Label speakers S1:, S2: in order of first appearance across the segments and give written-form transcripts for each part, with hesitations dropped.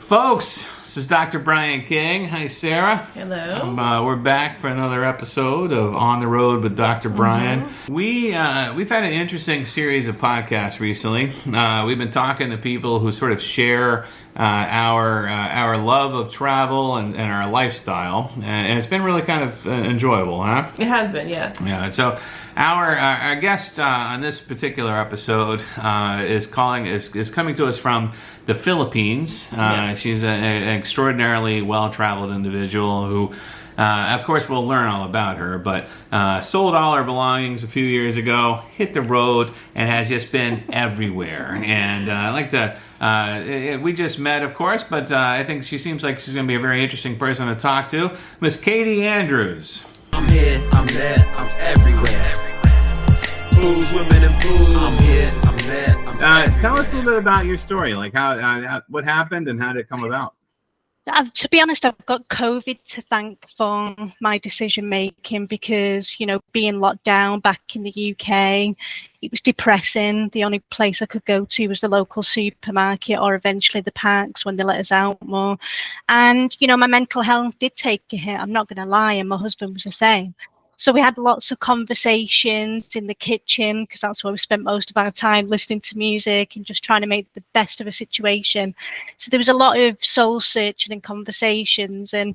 S1: Folks, this is Dr. Brian King. Hi, Sarah.
S2: Hello.
S1: We're back for another episode of On the Road with Dr. Brian. We've had an interesting series of podcasts recently. We've been talking to people who sort of share our love of travel and our lifestyle, and it's been really kind of enjoyable, huh?
S2: It has been, yes.
S1: Yeah. So our guest on this particular episode is coming to us from the Philippines.
S2: Yes.
S1: She's an extraordinarily well-traveled individual who, of course, we'll learn all about her, but sold all her belongings a few years ago, hit the road, and has just been everywhere. And I'd like to, we just met, of course, but I think she seems like she's going to be a very interesting person to talk to. Miss Katy Andrews.
S3: I'm here, I'm there, I'm everywhere. Booze, women, and booze. I'm here, I'm there, I'm
S1: Tell us a little bit about your story, like how what happened and how did it come about?
S4: To be honest, I've got COVID to thank for my decision making because, being locked down back in the UK, it was depressing. The only place I could go to was the local supermarket or eventually the parks when they let us out more. And, my mental health did take a hit. I'm not going to lie. And my husband was the same. So we had lots of conversations in the kitchen because that's where we spent most of our time, listening to music and just trying to make the best of a situation. So there was a lot of soul searching and conversations. And,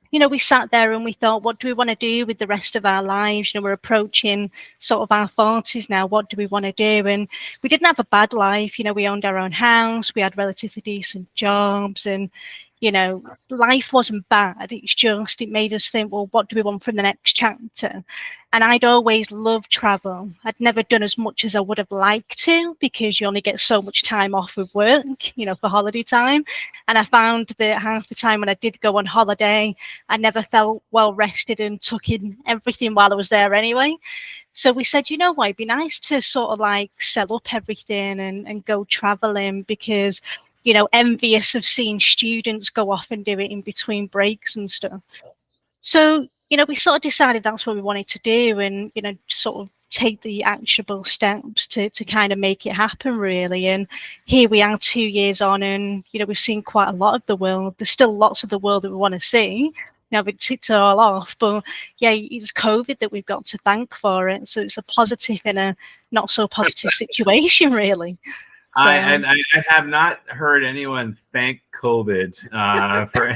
S4: we sat there and we thought, what do we want to do with the rest of our lives? We're approaching sort of our 40s now. What do we want to do? And we didn't have a bad life. We owned our own house. We had relatively decent jobs and, life wasn't bad. It's just, it made us think, well, what do we want from the next chapter? And I'd always loved travel. I'd never done as much as I would have liked to because you only get so much time off with work, for holiday time. And I found that half the time when I did go on holiday, I never felt well rested and took in everything while I was there anyway. So we said, what, it'd be nice to sort of like sell up everything and go traveling because envious of seeing students go off and do it in between breaks and stuff. So, we sort of decided that's what we wanted to do and, sort of take the actionable steps to kind of make it happen, really. And here we are 2 years on and, we've seen quite a lot of the world. There's still lots of the world that we want to see. We've ticked it all off. But, yeah, it's COVID that we've got to thank for it. So it's a positive in a not so positive situation, really. So,
S1: I have not heard anyone thank COVID for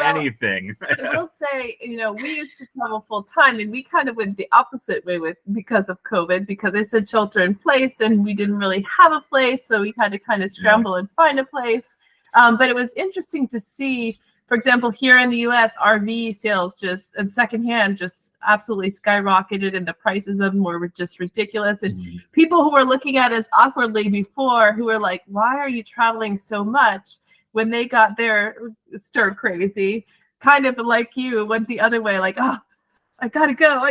S1: anything.
S2: I will say, we used to travel full time and we kind of went the opposite way because of COVID, because they said shelter in place and we didn't really have a place. So we had to kind of scramble and find a place. But it was interesting to see, for example, here in the US, RV sales and secondhand just absolutely skyrocketed and the prices of them were just ridiculous. And people who were looking at us awkwardly before who were like, why are you traveling so much? When they got there, stir crazy, kind of like you went the other way, like, oh, I gotta go.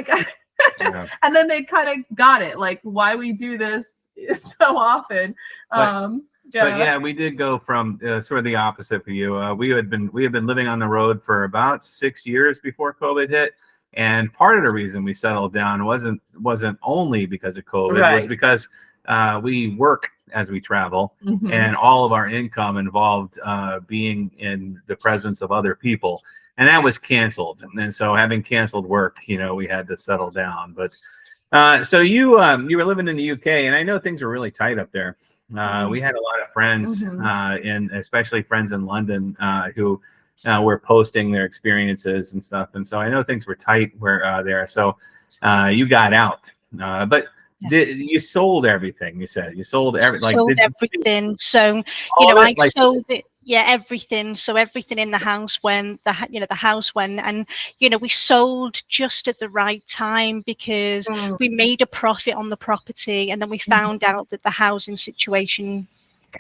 S2: Yeah. And then they kind of got it, like why we do this so often.
S1: But yeah, we did go from sort of the opposite for you. We had been living on the road for about 6 years before COVID hit, and part of the reason we settled down wasn't only because of COVID. Right. It was because we work as we travel, and all of our income involved being in the presence of other people, and that was canceled. And so, having canceled work, we had to settle down. But so you were living in the UK, and I know things were really tight up there. We had a lot of friends, and especially friends in London, who were posting their experiences and stuff. And so I know things were tight there. So you got out, but you sold everything. You said you sold everything.
S4: Sold everything. So I sold it. Yeah, everything. So everything in the house when the house went, and we sold just at the right time because we made a profit on the property, and then we found out that the housing situation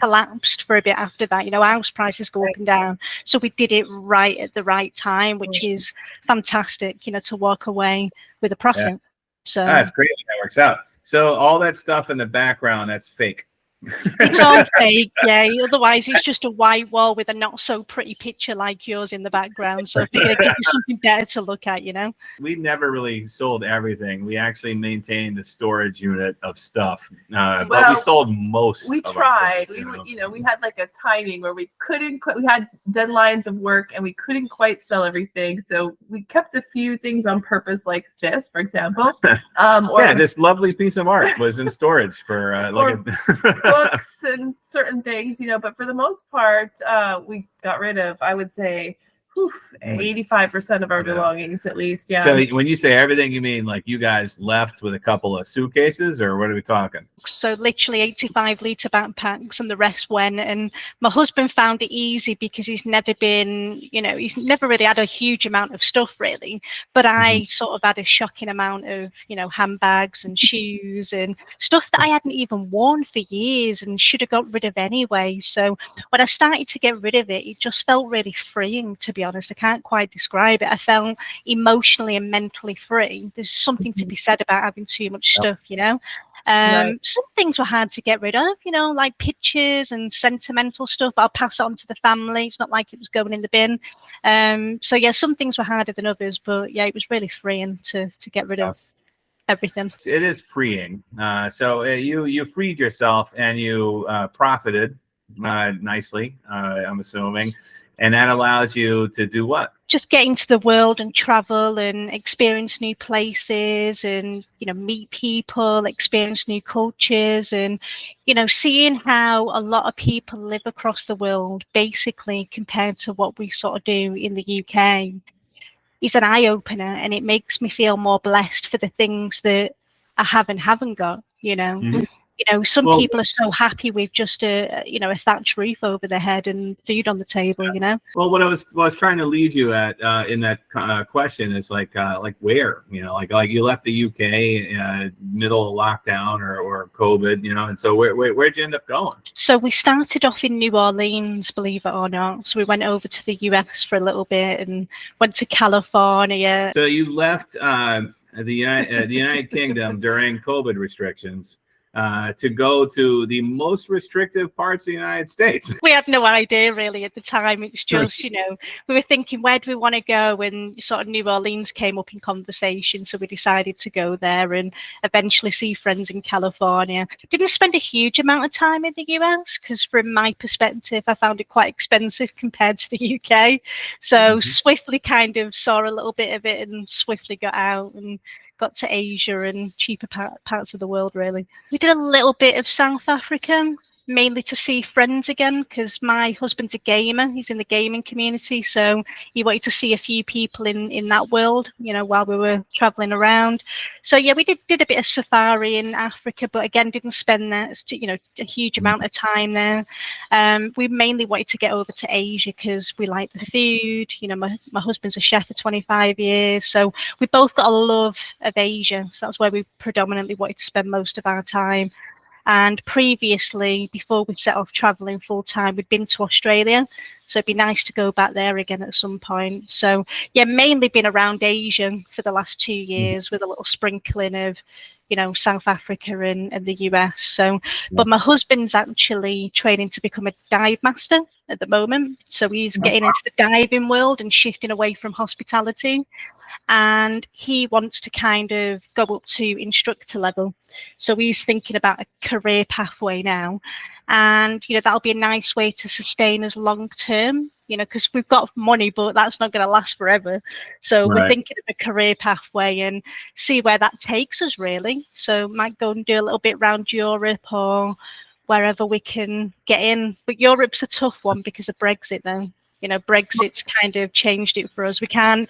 S4: collapsed for a bit after that. House prices go up and down, so we did it right at the right time, which is fantastic. To walk away with a profit.
S1: Yeah. So that's great. That works out. So all that stuff in the background, that's fake.
S4: It's all fake, yeah. Otherwise, it's just a white wall with a not so pretty picture like yours in the background. So if they're going to give you something better to look at, you know.
S1: We never really sold everything. We actually maintained a storage unit of stuff, but we sold most.
S2: We
S1: of
S2: tried.
S1: Our things,
S2: We had like a timing where we couldn't. We had deadlines of work, and we couldn't quite sell everything. So we kept a few things on purpose, like this, for example.
S1: This lovely piece of art was in storage for
S2: books and certain things, but for the most part, we got rid of, I would say, 85% of our belongings at least. Yeah.
S1: So when you say everything, you mean like you guys left with a couple of suitcases, or what are we talking?
S4: So literally 85-litre backpacks, and the rest went. And my husband found it easy because he's never been, he's never really had a huge amount of stuff really. But I sort of had a shocking amount of, handbags and shoes and stuff that I hadn't even worn for years and should have got rid of anyway. So when I started to get rid of it, it just felt really freeing, to be honest. I can't quite describe it. I felt emotionally and mentally free. There's something to be said about having too much stuff,
S2: Right.
S4: Some things were hard to get rid of, like pictures and sentimental stuff, but I'll pass it on to the family. It's not like it was going in the bin. So yeah, some things were harder than others, but yeah, it was really freeing to get rid of everything.
S1: It is freeing. So you freed yourself and you profited nicely, I'm assuming. And that allows you to do what?
S4: Just get into the world and travel and experience new places and, meet people, experience new cultures and, seeing how a lot of people live across the world, basically compared to what we sort of do in the UK, is an eye-opener, and it makes me feel more blessed for the things that I haven't got, Some people are so happy with just a thatched roof over their head and food on the table,
S1: Well, what I was trying to lead you at in that question is like where, like you left the UK middle of lockdown or COVID, and so where'd you end up going?
S4: So we started off in New Orleans, believe it or not. So we went over to the US for a little bit and went to California.
S1: So you left the United Kingdom during COVID restrictions. To go to the most restrictive parts of the United States.
S4: We had no idea really at the time. It's just, we were thinking, where do we want to go? And sort of New Orleans came up in conversation. So we decided to go there and eventually see friends in California. Didn't spend a huge amount of time in the US because from my perspective, I found it quite expensive compared to the UK. So swiftly kind of saw a little bit of it and swiftly got out and got to Asia and cheaper parts of the world, really. We did a little bit of South Africa, mainly to see friends again, because my husband's a gamer. He's in the gaming community, so he wanted to see a few people in that world, while we were traveling around. So yeah, we did a bit of safari in Africa, but again, didn't spend that, a huge amount of time there. We mainly wanted to get over to Asia because we like the food. My husband's a chef for 25 years, so we both got a love of Asia. So that's where we predominantly wanted to spend most of our time. And previously, before we set off traveling full time, we'd been to Australia. So it'd be nice to go back there again at some point. So yeah, mainly been around Asia for the last 2 years with a little sprinkling of, South Africa and the US. So, but my husband's actually training to become a dive master at the moment. So he's getting into the diving world and shifting away from hospitality. And he wants to kind of go up to instructor level. So he's thinking about a career pathway now. And, that'll be a nice way to sustain us long term, because we've got money, but that's not going to last forever. So we're thinking of a career pathway and see where that takes us, really. So might go and do a little bit around Europe or wherever we can get in. But Europe's a tough one because of Brexit, though. Brexit's kind of changed it for us. We can't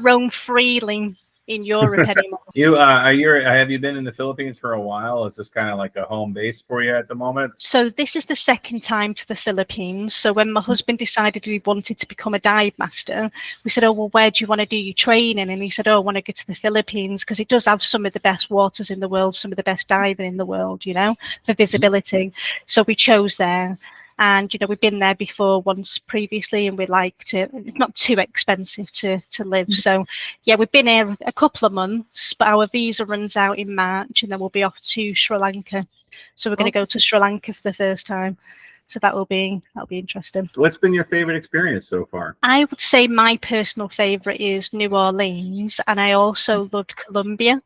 S4: roam freely in Europe anymore.
S1: Have you been in the Philippines for a while? Is this kind of like a home base for you at the moment?
S4: So this is the second time to the Philippines. So when my husband decided he wanted to become a dive master, we said, oh, well, where do you want to do your training? And he said, oh, I want to go to the Philippines because it does have some of the best waters in the world, some of the best diving in the world, for visibility. So we chose there. And we've been there before once previously, and we liked it. It's not too expensive to live. So yeah, we've been here a couple of months, but our visa runs out in March, and then we'll be off to Sri Lanka. So we're going to go to Sri Lanka for the first time. So that'll be interesting.
S1: What's been your favorite experience so far?
S4: I would say my personal favorite is New Orleans, and I also loved Colombia.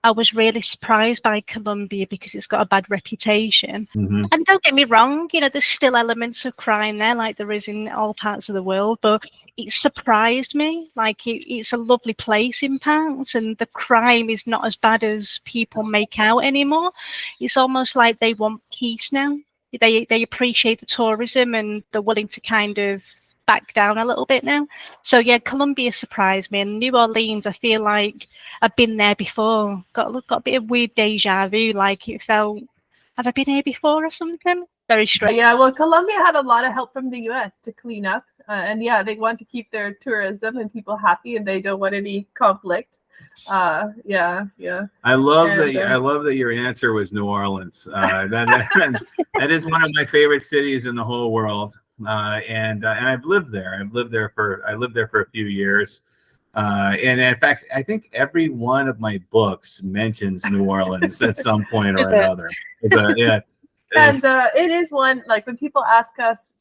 S4: I was really surprised by Colombia because it's got a bad reputation. And don't get me wrong, there's still elements of crime there, like there is in all parts of the world, but it surprised me. Like it's a lovely place in parts, and the crime is not as bad as people make out anymore. It's almost like they want peace now. They appreciate the tourism, and they're willing to kind of back down a little bit now. So yeah, Colombia surprised me, and New Orleans, I feel like I've been there before. Got a bit of weird deja vu, like it felt, have I been here before or something? Very strange.
S2: Yeah, well, Colombia had a lot of help from the U.S. to clean up, and yeah, they want to keep their tourism and people happy, and they don't want any conflict. Yeah.
S1: I love that your answer was New Orleans. That is one of my favorite cities in the whole world. And I've lived there. I lived there for a few years. And in fact, I think every one of my books mentions New Orleans at some point or another. And
S2: it is one, like when people ask us,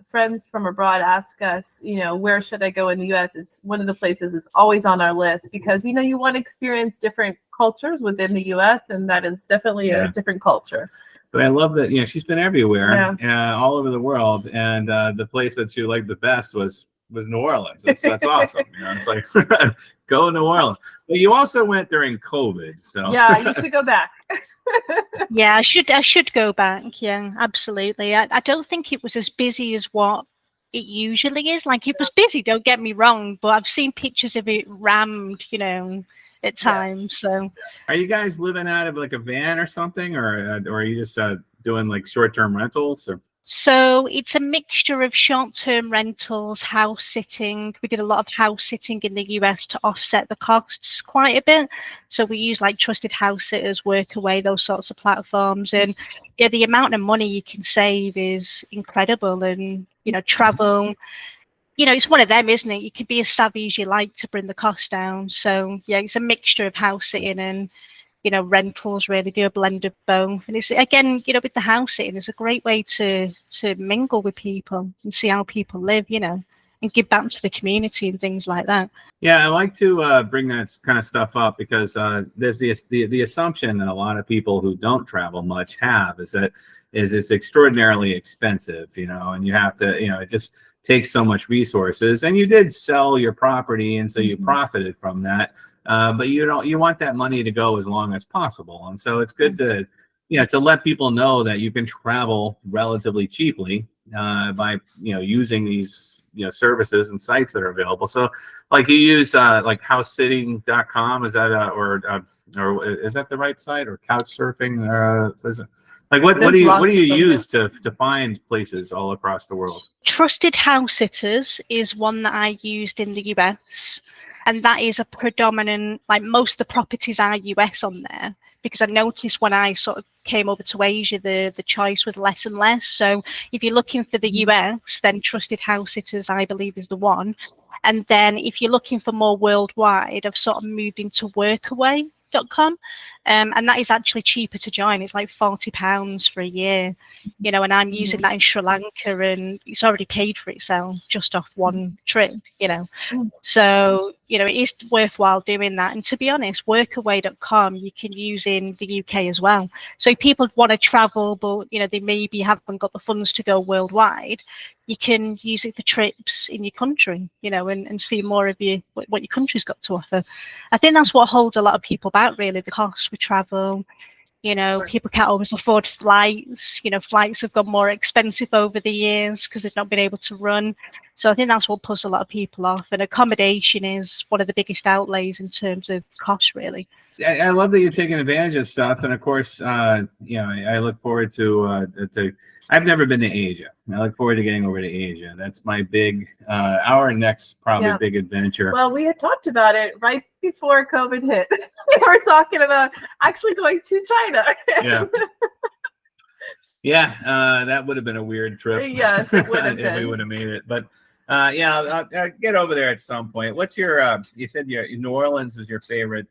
S2: friends from abroad ask us, where should I go in the U.S.? It's one of the places that's always on our list because, you want to experience different cultures within the U.S. and that is definitely a different culture.
S1: But I love that, she's been everywhere, all over the world. And the place that you liked the best was New Orleans. That's awesome. It's like, go to New Orleans. But you also went during COVID. So
S2: yeah, you should go back.
S4: Yeah, I should go back. Yeah, absolutely. I don't think it was as busy as what it usually is. Like it was busy, don't get me wrong, but I've seen pictures of it rammed, at times. So
S1: are you guys living out of like a van or something, or are you just doing like short-term rentals? Or?
S4: So it's a mixture of short-term rentals, house sitting. We did a lot of house sitting in the US to offset the costs quite a bit. So we use like Trusted House Sitters, Workaway, those sorts of platforms. And yeah, the amount of money you can save is incredible. And, travel, it's one of them, isn't it? You can be as savvy as you like to bring the cost down. So yeah, it's a mixture of house sitting and rentals, really do a blend of both. And it's again, with the house sitting, it's a great way to mingle with people and see how people live, and give back to the community and things like that.
S1: Yeah, I like to bring that kind of stuff up because there's the assumption that a lot of people who don't travel much have is it's extraordinarily expensive, and you have to, it just takes so much resources. And you did sell your property, and so you profited from that. But you want that money to go as long as possible. And so it's good to, to let people know that you can travel relatively cheaply by, using these, services and sites that are available. So like you use like housesitting.com, is that or is that the right site, or couch surfing? Is it? Like what do you use to find places all across the world?
S4: Trusted House Sitters is one that I used in the US. And that is a predominant, like most of the properties are US on there, because I noticed when I sort of came over to Asia, the choice was less and less. So if you're looking for the US, then Trusted House Sitters, I believe, is the one. And then if you're looking for more worldwide, I've sort of moved into Workaway.com. And that is actually cheaper to join. It's like £40 for a year, and I'm using that in Sri Lanka, and it's already paid for itself just off one trip, So, it is worthwhile doing that. And to be honest, workaway.com, you can use in the UK as well. So if people want to travel, but, they maybe haven't got the funds to go worldwide, you can use it for trips in your country, and see more of what your country's got to offer. I think that's what holds a lot of people back, really, the cost with travel. People can't always afford flights. Flights have got more expensive over the years because they've not been able to run. So I think that's what puts a lot of people off. And accommodation is one of the biggest outlays in terms of cost, really.
S1: I love that you're taking advantage of stuff. And of course, I look forward to I've never been to Asia. I look forward to getting over to Asia. That's my our next big adventure.
S2: Well, we had talked about it right before COVID hit. We were talking about actually going to China.
S1: Yeah. Yeah, that would have been a weird trip.
S2: Yes, it would have
S1: if we
S2: been.
S1: would have made it. But yeah, I'll get over there at some point. What's your? You said New Orleans was your favorite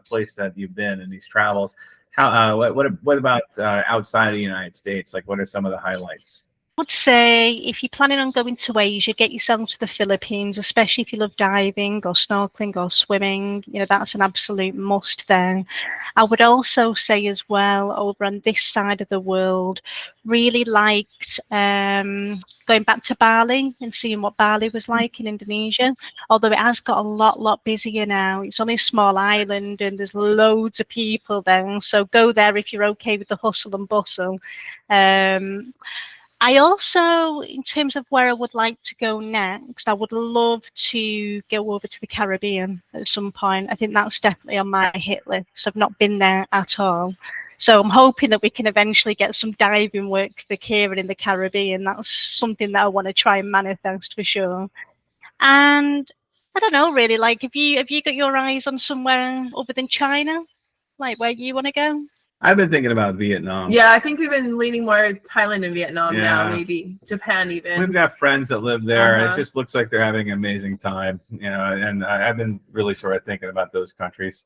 S1: place that you've been in these travels. How? What about outside of the United States? Like, what are some of the highlights?
S4: I would say if you're planning on going to Asia, get yourself to the Philippines, especially if you love diving or snorkeling or swimming. You know, that's an absolute must there. I would also say as well, over on this side of the world, really liked going back to Bali and seeing what Bali was like in Indonesia. Although it has got a lot busier now. It's only a small island and there's loads of people there. So go there if you're okay with the hustle and bustle. I also, in terms of where I would like to go next, I would love to go over to the Caribbean at some point. I think that's definitely on my hit list. I've not been there at all. So I'm hoping that we can eventually get some diving work for Kieran in the Caribbean. That's something that I want to try and manifest for sure. And I don't know really, like have you got your eyes on somewhere other than China? Like where you want to go?
S1: I've been thinking about Vietnam.
S2: Yeah, I think we've been leaning more Thailand and Vietnam now,
S1: Yeah.
S2: maybe Japan even.
S1: We've got friends that live there.
S2: Uh-huh.
S1: It just looks like they're having an amazing time, and I've been really sort of thinking about those countries.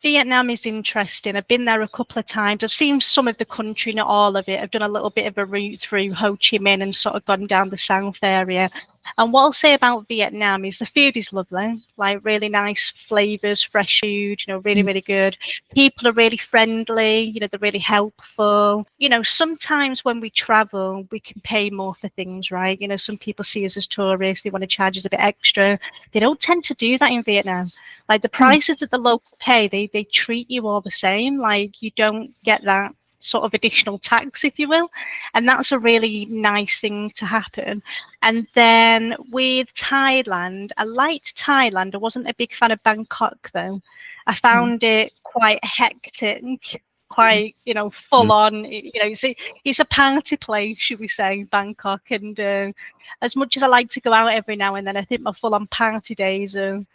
S4: Vietnam is interesting. I've been there a couple of times. I've seen some of the country, not all of it. I've done a little bit of a route through Ho Chi Minh and sort of gone down the south area. And what I'll say about Vietnam is the food is lovely, like really nice flavors, fresh food, really good. People are really friendly, they're really helpful. Sometimes when we travel, we can pay more for things, right? Some people see us as tourists, they want to charge us a bit extra. They don't tend to do that in Vietnam. Like the prices that the locals pay, they treat you all the same. Like you don't get that sort of additional tax, if you will. And that's a really nice thing to happen. And then with Thailand, I liked Thailand. I wasn't a big fan of Bangkok though. I found it quite hectic, quite, full on, it's a party place, should we say, Bangkok. And as much as I like to go out every now and then, I think my full on party days are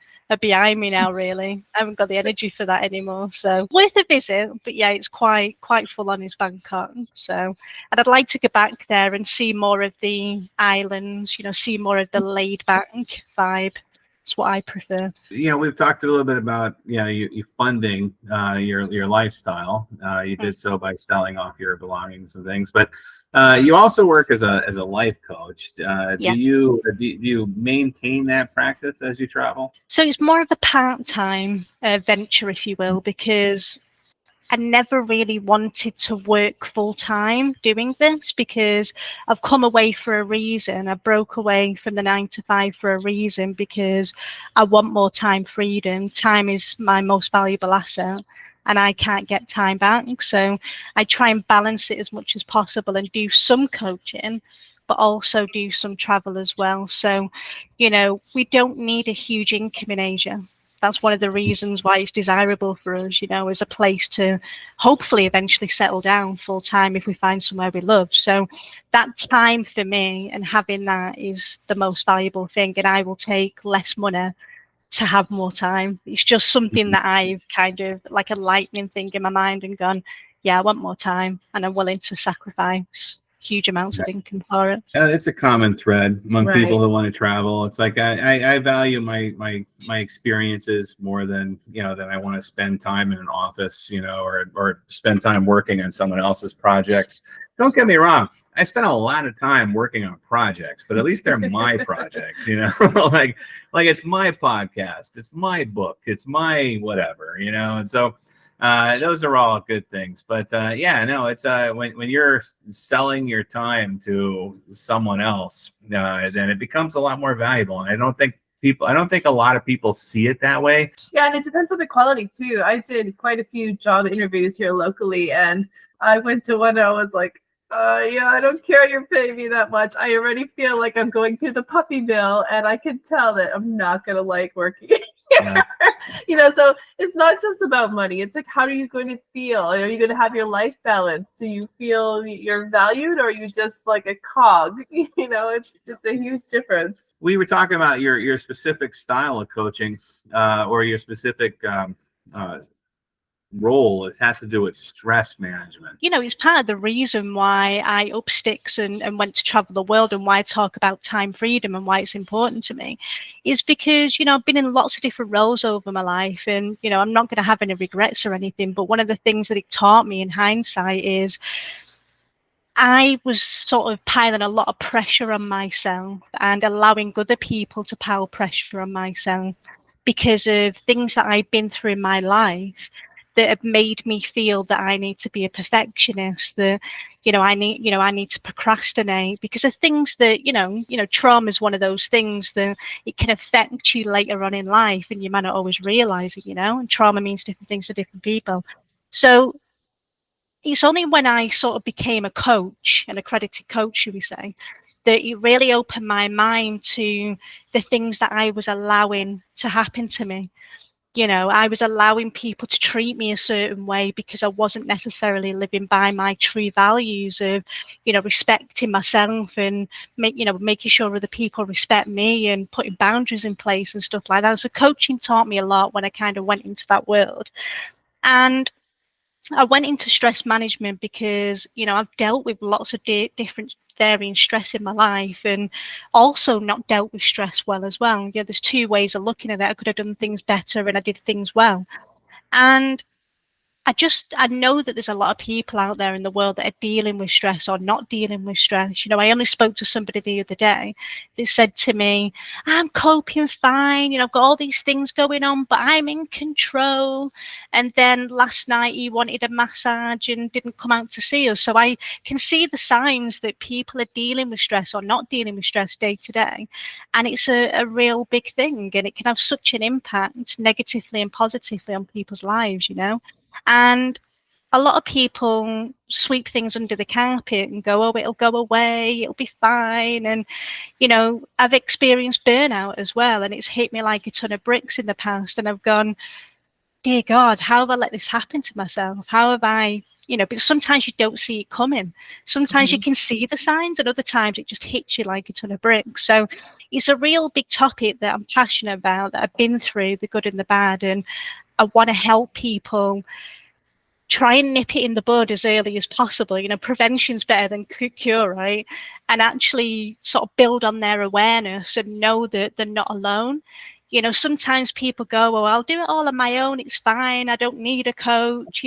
S4: behind me now, really. I haven't got the energy for that anymore. So worth a visit, but yeah, it's quite full on is Bangkok. So, and I'd like to go back there and see more of the islands, see more of the laid back vibe. It's what I prefer.
S1: We've talked a little bit about you funding your lifestyle. You did so by selling off your belongings and things, but you also work as a life coach.
S4: Yes.
S1: Do you maintain that practice as you travel?
S4: So it's more of a part-time venture, if you will, because I never really wanted to work full-time doing this, because I've come away for a reason. I broke away from the 9-to-5 for a reason, because I want more time freedom. Time is my most valuable asset, and I can't get time back. So I try and balance it as much as possible and do some coaching, but also do some travel as well. So, we don't need a huge income in Asia. That's one of the reasons why it's desirable for us, as a place to hopefully eventually settle down full time if we find somewhere we love. So that time for me and having that is the most valuable thing. And I will take less money to have more time. It's just something that I've kind of like a lightning thing in my mind and gone, yeah, I want more time and I'm willing to sacrifice huge amounts of income for it.
S1: It's a common thread among
S2: Right.
S1: people who want to travel. It's like I value my experiences more than than I want to spend time in an office, or spend time working on someone else's projects. Don't get me wrong, I spend a lot of time working on projects, but at least they're my projects, like it's my podcast, it's my book, it's my whatever, and so those are all good things. But it's when you're selling your time to someone else, then it becomes a lot more valuable. And I don't think a lot of people see it that way.
S2: Yeah, and it depends on the quality too. I did quite a few job interviews here locally, and I went to one and I was like, I don't care you're paying me that much. I already feel like I'm going through the puppy mill, and I can tell that I'm not gonna like working here.
S1: Yeah.
S2: So it's not just about money. It's like, how are you going to feel? Are you going to have your life balance? Do you feel you're valued, or are you just like a cog? It's a huge difference.
S1: We were talking about your specific style of coaching, or your specific role. It has to do with stress management.
S4: You know, it's part of the reason why I up sticks and went to travel the world, and why I talk about time freedom and why it's important to me, is because, you know, I've been in lots of different roles over my life, and, you know, I'm not going to have any regrets or anything. But one of the things that it taught me in hindsight is I was sort of piling a lot of pressure on myself and allowing other people to pile pressure on myself because of things that I've been through in my life that have made me feel that I need to be a perfectionist, that, you know, I need to procrastinate because of things that, trauma is one of those things that it can affect you later on in life and you might not always realize it, and trauma means different things to different people. So it's only when I sort of became a coach, an accredited coach, should we say, that it really opened my mind to the things that I was allowing to happen to me. I was allowing people to treat me a certain way because I wasn't necessarily living by my true values of, respecting myself and making sure other people respect me and putting boundaries in place and stuff like that. So coaching taught me a lot when I kind of went into that world. And I went into stress management because, I've dealt with lots of different varying stress in my life and also not dealt with stress well as well. There's two ways of looking at it. I could have done things better and I did things well. And I know that there's a lot of people out there in the world that are dealing with stress or not dealing with stress. I only spoke to somebody the other day that said to me, I'm coping fine. I've got all these things going on, but I'm in control. And then last night he wanted a massage and didn't come out to see us. So I can see the signs that people are dealing with stress or not dealing with stress day to day. And it's a real big thing. And it can have such an impact negatively and positively on people's lives, And a lot of people sweep things under the carpet and go, oh, it'll go away, it'll be fine. And, I've experienced burnout as well. And it's hit me like a ton of bricks in the past. And I've gone, dear God, how have I let this happen to myself? How have I, but sometimes you don't see it coming. Sometimes you can see the signs and other times it just hits you like a ton of bricks. So it's a real big topic that I'm passionate about, that I've been through, the good and the bad. And I want to help people try and nip it in the bud as early as possible. Prevention's better than cure, right? And actually sort of build on their awareness and know that they're not alone. Sometimes people go, well, I'll do it all on my own. It's fine. I don't need a coach,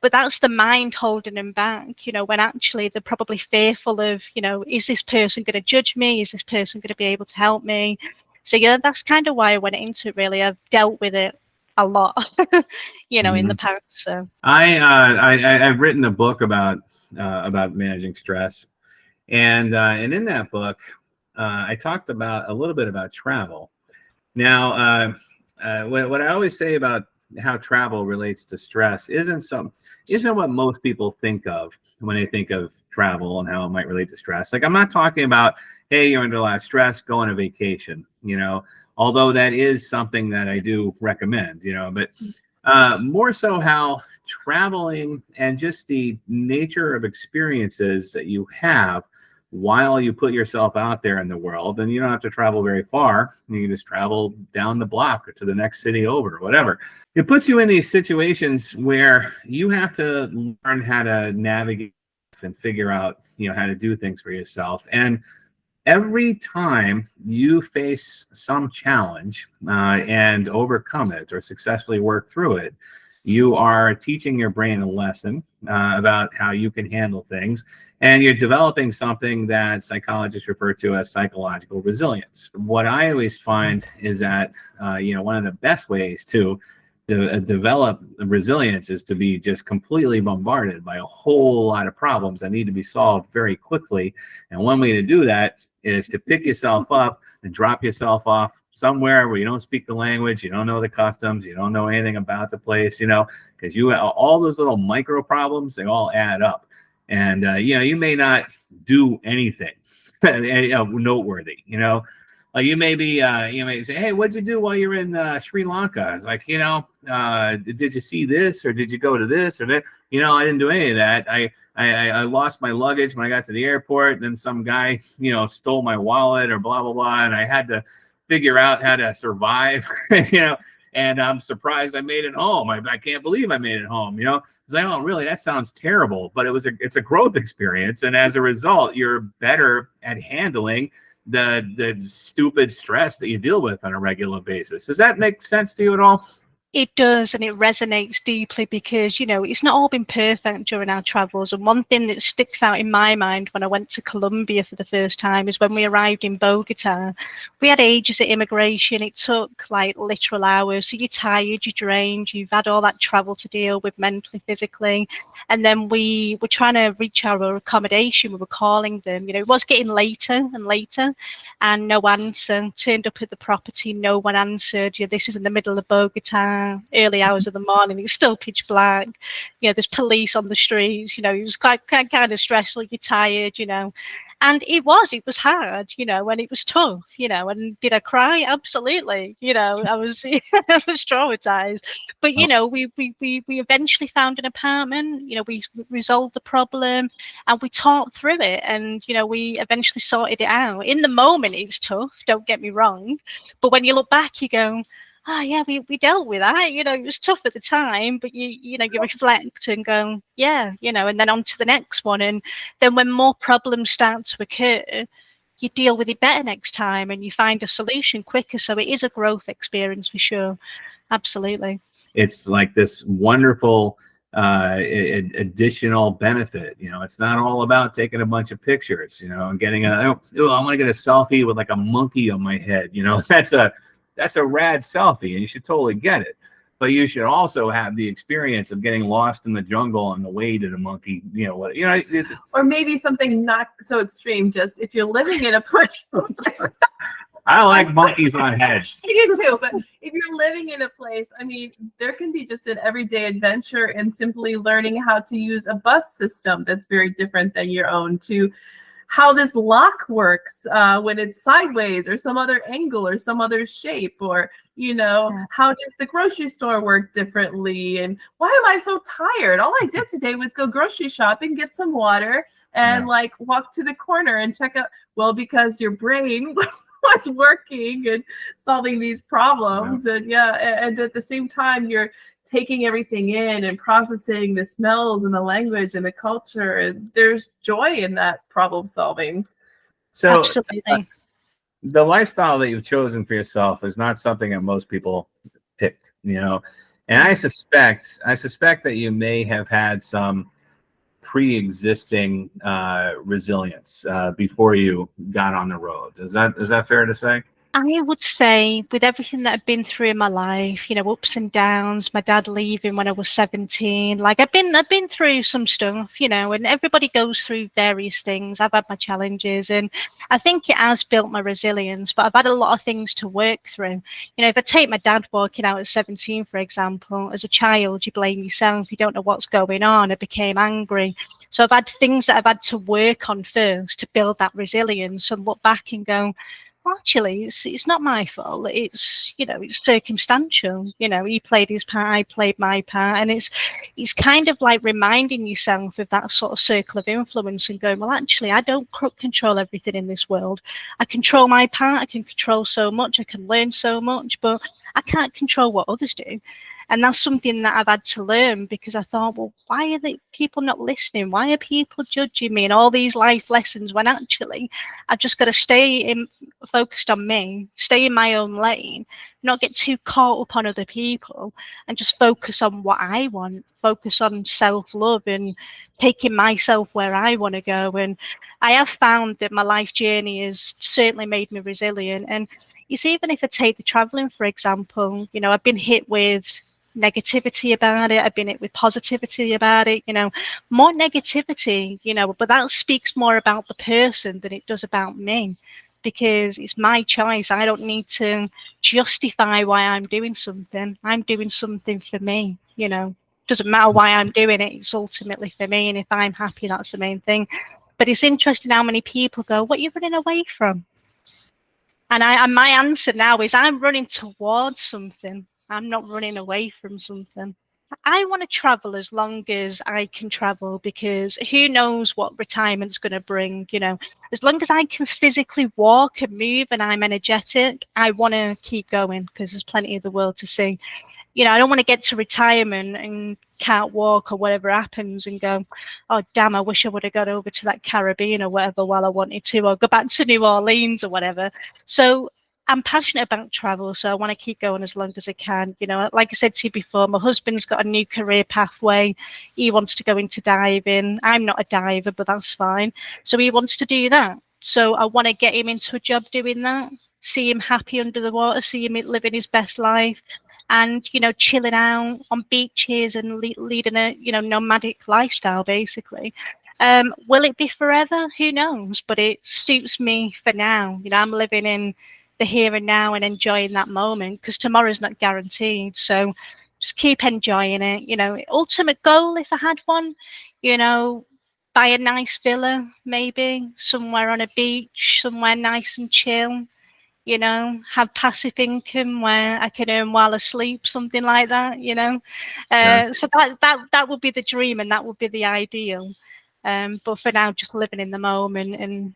S4: but that's the mind holding them back, when actually they're probably fearful of, is this person going to judge me? Is this person going to be able to help me? So, that's kind of why I went into it, really. I've dealt with it a lot, in the past. So
S1: I've written a book about managing stress, and in that book, I talked about a little bit about travel. Now, what I always say about how travel relates to stress isn't what most people think of when they think of travel and how it might relate to stress. Like, I'm not talking about, hey, you're under a lot of stress, go on a vacation, although that is something that I do recommend, but more so how traveling and just the nature of experiences that you have while you put yourself out there in the world. And you don't have to travel very far. You can just travel down the block or to the next city over, or whatever. It puts you in these situations where you have to learn how to navigate and figure out, how to do things for yourself. And every time you face some challenge and overcome it or successfully work through it, you are teaching your brain a lesson about how you can handle things. And you're developing something that psychologists refer to as psychological resilience. What I always find is that, one of the best ways to develop resilience is to be just completely bombarded by a whole lot of problems that need to be solved very quickly. And one way to do that is to pick yourself up and drop yourself off somewhere where you don't speak the language, you don't know the customs, you don't know anything about the place, because all those little micro problems, they all add up. And, you may not do anything noteworthy, like you may say, hey, what'd you do while you were in Sri Lanka? It's like, did you see this or did you go to this or that? I didn't do any of that. I lost my luggage when I got to the airport. And then some guy, stole my wallet or blah, blah, blah. And I had to figure out how to survive, and I'm surprised I made it home. I can't believe I made it home. You know, it's like, oh, really? That sounds terrible, but it's a growth experience, and as a result, you're better at handling the stupid stress that you deal with on a regular basis. Does that make sense to you at all?
S4: It does, and it resonates deeply because, you know, it's not all been perfect during our travels. And one thing that sticks out in my mind when I went to Colombia for the first time is when we arrived in Bogota. We had ages at immigration. It took like literal hours. So you're tired, you're drained, you've had all that travel to deal with mentally, physically. And then we were trying to reach our accommodation. We were calling them. You know, it was getting later and later, and no answer. Turned up at the property, no one answered. You know, this is in the middle of Bogota, early hours of the morning. It's still pitch black. You know, there's police on the streets. You know, it was quite kind of stressful. You're tired, you know. And it was hard, you know, and it was tough, you know. And did I cry? Absolutely. You know, I was I was traumatized. But you know, we eventually found an apartment. You know, we resolved the problem and we talked through it. And you know, we eventually sorted it out. In the moment, it's tough. Don't get me wrong. But when you look back, you go, oh yeah, we dealt with that. You know, it was tough at the time, but you reflect and go, yeah, you know, and then on to the next one. And then when more problems start to occur, you deal with it better next time and you find a solution quicker. So it is a growth experience for sure. Absolutely. It's
S1: like this wonderful additional benefit. You know, it's not all about taking a bunch of pictures, you know, and getting I want to get a selfie with like a monkey on my head. You know, that's a rad selfie and you should totally get it. But you should also have the experience of getting lost in the jungle on the way to the monkey, you know,
S2: or maybe something not so extreme. Just if you're living in a place.
S1: I like monkeys on heads.
S2: I do too, but if you're living in a place, I mean, there can be just an everyday adventure in simply learning how to use a bus system that's very different than your own, to how this lock works when it's sideways or some other angle or some other shape, or, you know, how does the grocery store work differently? And why am I so tired? All I did today was go grocery shopping, get some water, and like walk to the corner and check out. Well, because your brain was working and solving these problems. And and at the same time, you're taking everything in and processing the smells and the language and the culture, and there's joy in that problem solving.
S1: So
S4: absolutely.
S1: The lifestyle that you've chosen for yourself is not something that most people pick, you know, and I suspect that you may have had some pre-existing resilience before you got on the road. Is that fair to say? I would say, with everything that I've been through in my life, you know, ups and downs, my dad leaving when I was 17, like I've been through some stuff, you know, and everybody goes through various things. I've had my challenges, and I think it has built my resilience, but I've had a lot of things to work through. You know, if I take my dad walking out at 17, for example, as a child, you blame yourself, you don't know what's going on. I became angry. So I've had things that I've had to work on first to build that resilience and look back and go, actually, it's not my fault. It's, you know, it's circumstantial. You know, he played his part, I played my part, and it's kind of like reminding yourself of that sort of circle of influence and going, well, actually, I don't control everything in this world. I control my part. I can control so much. I can learn so much, but I can't control what others do. And that's something that I've had to learn, because I thought, well, why are the people not listening? Why are people judging me? And all these life lessons, when actually I've just got to focused on me, stay in my own lane, not get too caught up on other people, and just focus on what I want, focus on self-love and taking myself where I want to go. And I have found that my life journey has certainly made me resilient. And you see, even if I take the traveling, for example, you know, I've been hit with negativity about it. I've been hit with positivity about it, you know, more negativity, you know, but that speaks more about the person than it does about me, because it's my choice. I don't need to justify why I'm doing something. I'm doing something for me, you know. Doesn't matter why I'm doing it, it's ultimately for me, and if I'm happy, that's the main thing. But it's interesting how many people go, what are you running away from? And my answer now is, I'm running towards something. I'm not running away from something.
S4: I want to travel as long as I can travel, because who knows what retirement's going to bring, you know. As long as I can physically walk and move and I'm energetic, I want to keep going, because there's plenty of the world to see. You know, I don't want to get to retirement and can't walk or whatever happens and go, oh, damn, I wish I would have got over to that Caribbean or whatever while I wanted to, or go back to New Orleans or whatever. So I'm passionate about travel, so I want to keep going as long as I can. You know, like I said to you before, my husband's got a new career pathway. He wants to go into diving. I'm not a diver, but that's fine. So he wants to do that. So I want to get him into a job doing that, see him happy under the water, see him living his best life, and, you know, chilling out on beaches and leading a, you know, nomadic lifestyle, basically. Will it be forever? Who knows? But it suits me for now. You know, I'm living in the here and now and enjoying that moment, because tomorrow's not guaranteed. So just keep enjoying it. You know, ultimate goal, if I had one, you know, buy a nice villa, maybe somewhere on a beach, somewhere nice and chill. You know, have passive income where I can earn while asleep, something like that, you know. So that would be the dream, and that would be the ideal. But for now, just living in the moment, and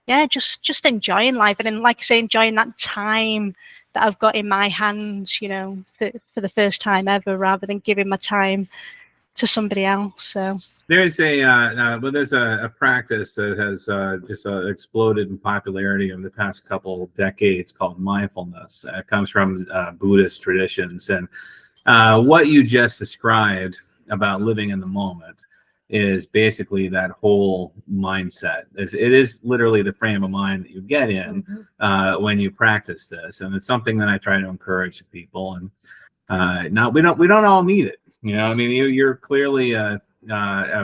S4: yeah, just enjoying life. And then, like I say, enjoying that time that I've got in my hands, you know, for the first time ever, rather than giving my time to somebody else. So
S1: there's a practice that has just exploded in popularity over the past couple of decades called mindfulness. It comes from Buddhist traditions, and what you just described about living in the moment is basically that whole mindset. It is literally the frame of mind that you get in when you practice this, and it's something that I try to encourage people. And now we don't all need it. You know, I mean, you're clearly a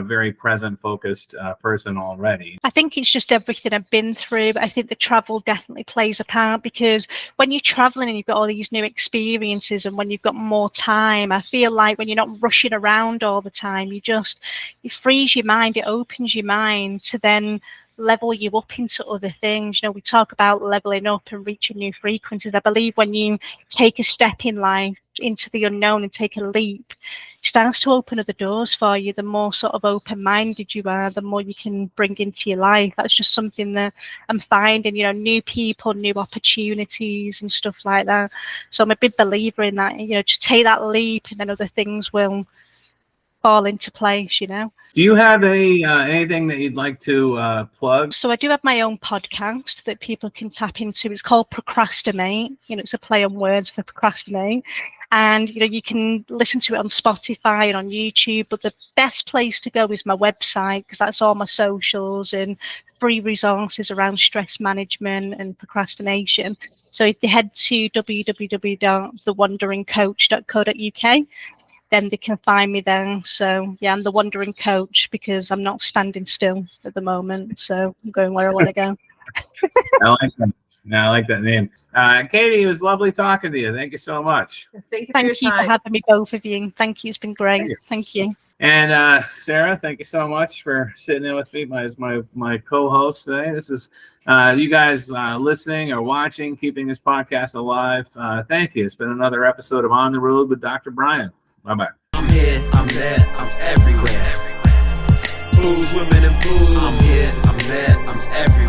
S1: very present, focused person already.
S4: I think it's just everything I've been through. But I think the travel definitely plays a part, because when you're traveling and you've got all these new experiences, and when you've got more time, I feel like when you're not rushing around all the time, it frees your mind, it opens your mind to then level you up into other things. You know, we talk about leveling up and reaching new frequencies. I believe when you take a step in life into the unknown and take a leap, it starts to open other doors for you. The more sort of open-minded you are, the more you can bring into your life. That's just something that I'm finding, you know, new people, new opportunities and stuff like that. So I'm a big believer in that. You know, just take that leap, and then other things will fall into place, you know.
S1: Do you have anything that you'd like to plug?
S4: So I do have my own podcast that people can tap into. It's called Procrastinate. You know, it's a play on words for procrastinate. And, you know, you can listen to it on Spotify and on YouTube. But the best place to go is my website, because that's all my socials and free resources around stress management and procrastination. So if they head to www.thewanderingcoach.co.uk, then they can find me there. So yeah, I'm the wandering coach, because I'm not standing still at the moment. So I'm going where I want to go.
S1: I like that. I like that name. Katy, it was lovely talking to you. Thank you so much.
S2: Yes, thank you
S4: For having me, both of you. Thank you. It's been great. Thank you.
S1: And Sarah, thank you so much for sitting in with me as my co-host today. This is you guys listening or watching, keeping this podcast alive. Thank you. It's been another episode of On the Road with Dr. Brian. Bye-bye.
S3: I'm here, I'm there, I'm everywhere. Booze, women, and booze. I'm here, I'm there, I'm everywhere.